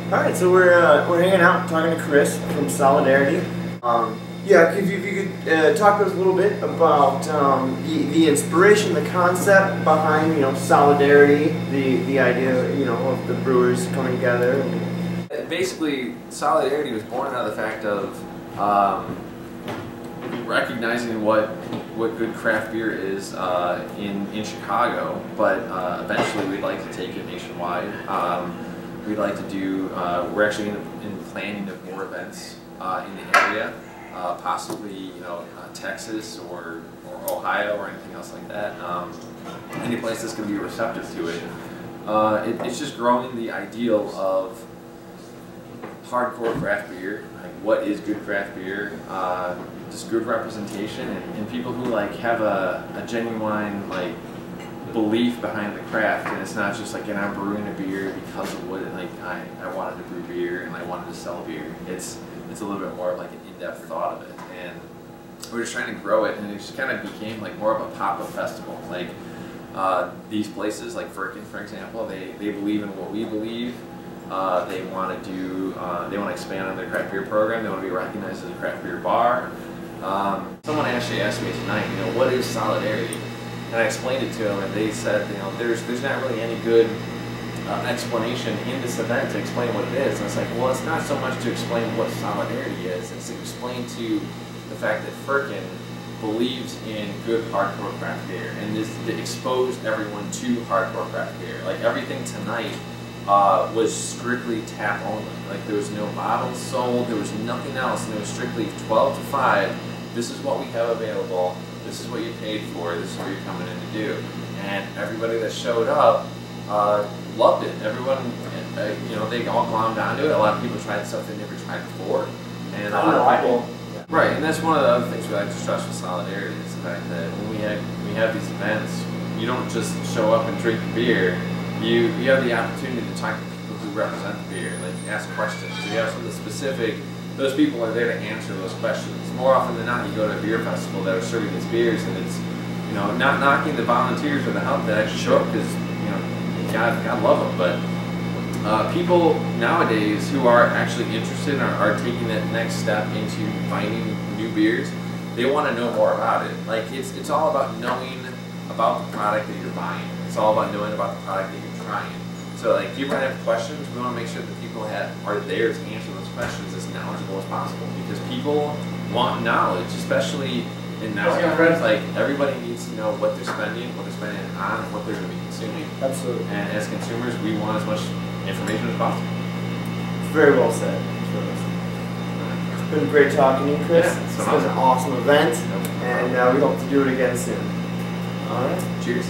All right, so we're hanging out, talking to Chris from Solidarity. Yeah, if you could talk to us a little bit about the inspiration, the concept behind Solidarity, the idea of the brewers coming together. Basically, Solidarity was born out of the fact of recognizing what good craft beer is in Chicago, but eventually we'd like to take it nationwide. We'd like to do, we're actually in planning of more events in the area, possibly Texas or Ohio or anything else like that. Any place that's going to be receptive to it. It's just growing the ideal of hardcore craft beer, like what is good craft beer, just good representation, and people who have a genuine belief behind the craft, and it's not just and I'm brewing a beer because of what I wanted to brew beer and I wanted to sell beer. It's a little bit more of an in-depth thought of it, and we're just trying to grow it, and it just kind of became more of a pop-up festival. These places like Firkin, for example, they believe in what we believe. They want to do, they want to expand on their craft beer program. They want to be recognized as a craft beer bar. Someone actually asked me tonight, what is Solidarity? And I explained it to them, and they said, there's not really any good explanation in this event to explain what it is. And I was like, well, it's not so much to explain what Solidarity is, it's to explain to the fact that Firkin believes in good hardcore craft beer, and this exposed everyone to hardcore craft beer. Everything tonight was strictly tap only. There was no bottles sold, there was nothing else, and it was strictly 12 to 5. This is what we have available. This is what you paid for. This is what you're coming in to do. And everybody that showed up loved it. Everyone, they all glommed onto it. A lot of people tried stuff they never tried before, and a lot of people. Right, and that's one of the other things we like to stress with Solidarity is the fact that when we have these events, you don't just show up and drink beer. You have the opportunity to talk to people who represent the beer, ask questions. So you have something specific. Those people are there to answer those questions. More often than not, you go to a beer festival that are serving these beers, and it's not knocking the volunteers or the help that actually show up, because God love them. But people nowadays who are actually interested are taking that next step into finding new beers. They want to know more about it. It's all about knowing about the product that you're buying. It's all about knowing about the product that you're trying. So people might have questions. We want to make sure that people are there to answer those questions as knowledgeable as possible, because people want knowledge, especially in now. Everybody needs to know what they're spending on, what they're going to be consuming. Absolutely. And as consumers, we want as much information as possible. Very well said. It's been great talking to you, Chris. Yeah, it's been an awesome event, and we hope to do it again soon. All right. Cheers.